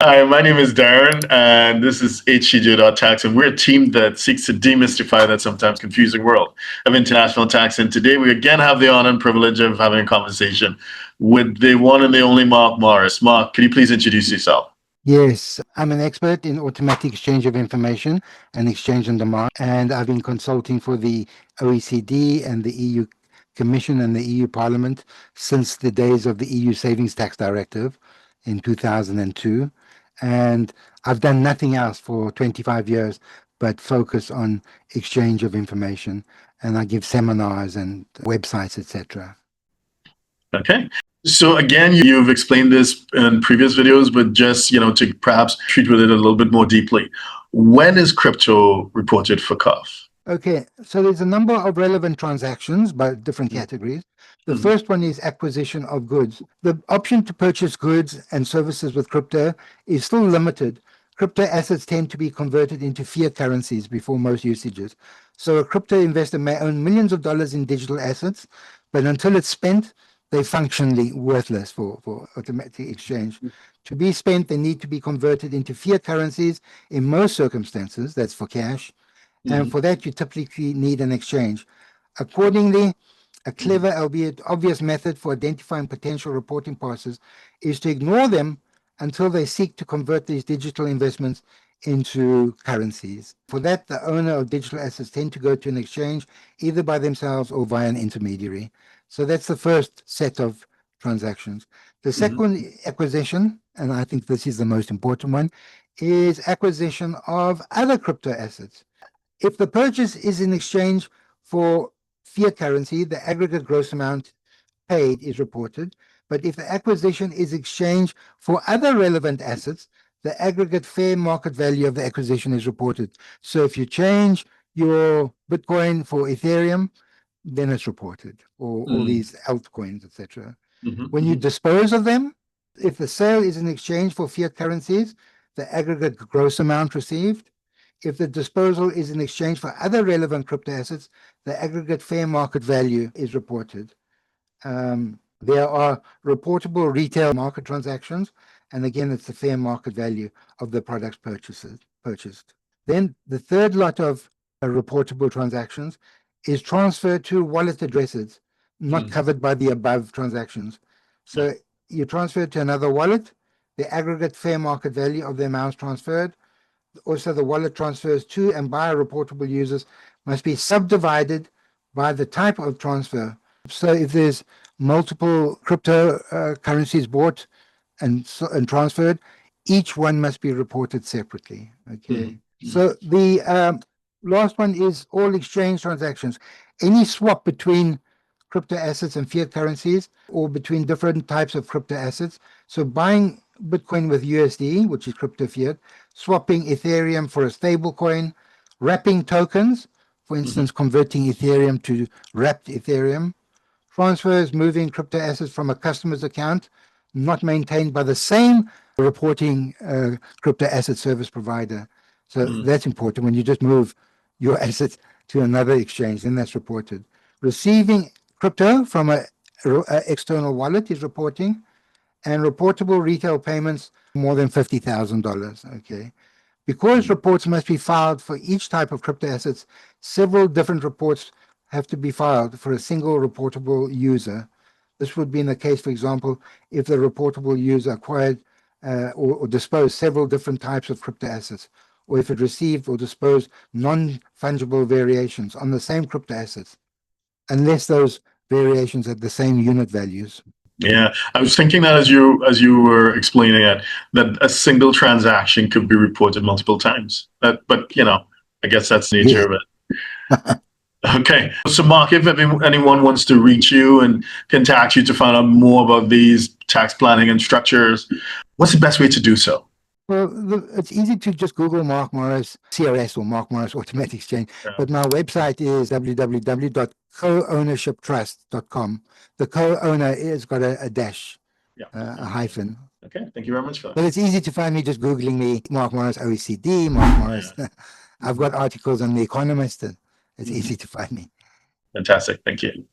Hi, my name is Darren, and this is HCJ.tax, and we're a team that seeks to demystify that sometimes confusing world of international tax. And today we again have the honor and privilege of having a conversation with the one and the only Mark Morris. Mark, could you please introduce yourself? Yes, I'm an expert in automatic exchange of information and exchange on demand, and I've been consulting for the OECD and the EU Commission and the EU Parliament since the days of the EU Savings Tax Directive in 2002. And I've done nothing else for 25 years but focus on exchange of information. And I give seminars and websites, etc. Okay. So again, you've explained this in previous videos, but just, to perhaps treat with it a little bit more deeply. When is crypto reported for CARF? Okay, so there's a number of relevant transactions by different categories. The Mhm. first one is acquisition of goods. The option to purchase goods and services with crypto is still limited. Crypto assets tend to be converted into fiat currencies before most usages. So a crypto investor may own millions of dollars in digital assets, but until it's spent, they're functionally worthless for automatic exchange. To be spent, they need to be converted into fiat currencies in most circumstances, that's for cash, and Mhm. for that you typically need an exchange. Accordingly, a clever, albeit obvious method for identifying potential reporting passes is to ignore them until they seek to convert these digital investments into currencies. For that, the owner of digital assets tend to go to an exchange either by themselves or via an intermediary. So that's the first set of transactions. The Mhm. second acquisition, and I think this is the most important one, is acquisition of other crypto assets. If the purchase is in exchange for fiat currency, the aggregate gross amount paid is reported. But if the acquisition is exchanged for other relevant assets, the aggregate fair market value of the acquisition is reported. So if you change your Bitcoin for Ethereum, then it's reported, or all Mhm. these altcoins, etc. Mhm. When you Mhm. dispose of them, if the sale is in exchange for fiat currencies, the aggregate gross amount received. If the disposal is in exchange for other relevant crypto assets, the aggregate fair market value is reported. There are reportable retail market transactions, and again, it's the fair market value of the products purchased. Then the third lot of reportable transactions is transfer to wallet addresses not Mhm. covered by the above transactions. Yeah. So you transfer to another wallet, the aggregate fair market value of the amounts transferred. Also, the wallet transfers to and by reportable users must be subdivided by the type of transfer. So if there's multiple crypto currencies bought and transferred, each one must be reported separately. Okay. Mhm. Mhm. So the last one is all exchange transactions. Any swap between crypto assets and fiat currencies or between different types of crypto assets. So buying Bitcoin with USD, which is crypto fiat, swapping Ethereum for a stable coin, wrapping tokens, for Mhm. instance, converting Ethereum to wrapped Ethereum, transfers moving crypto assets from a customer's account not maintained by the same reporting crypto asset service provider. So Mhm. that's important. When you just move your assets to another exchange, then that's reported. Receiving crypto from a external wallet is reporting, and reportable retail payments more than $50,000. Okay. Because Mhm. reports must be filed for each type of crypto assets, several different reports have to be filed for a single reportable user. This would be in the case, for example, if the reportable user acquired or disposed several different types of crypto assets, or if it received or disposed non-fungible variations on the same crypto assets, unless those variations had the same unit values. Yeah, I was thinking that as you were explaining it, that a single transaction could be reported multiple times. But I guess that's the Yeah. nature of it. Okay, so Mark, if anyone wants to reach you and contact you to find out more about these tax planning and structures, what's the best way to do so? Well, it's easy to just Google Mark Morris CRS or Mark Morris Automatic Exchange, Yeah. but my website is www.co-ownershiptrust.com. The co-owner is got a dash, Yeah. a hyphen. Okay. Thank you very much for that. But it's easy to find me just Googling me, Mark Morris OECD, Mark Yeah. Morris. I've Mhm. got articles on The Economist, and it's Mhm. easy to find me. Fantastic. Thank you.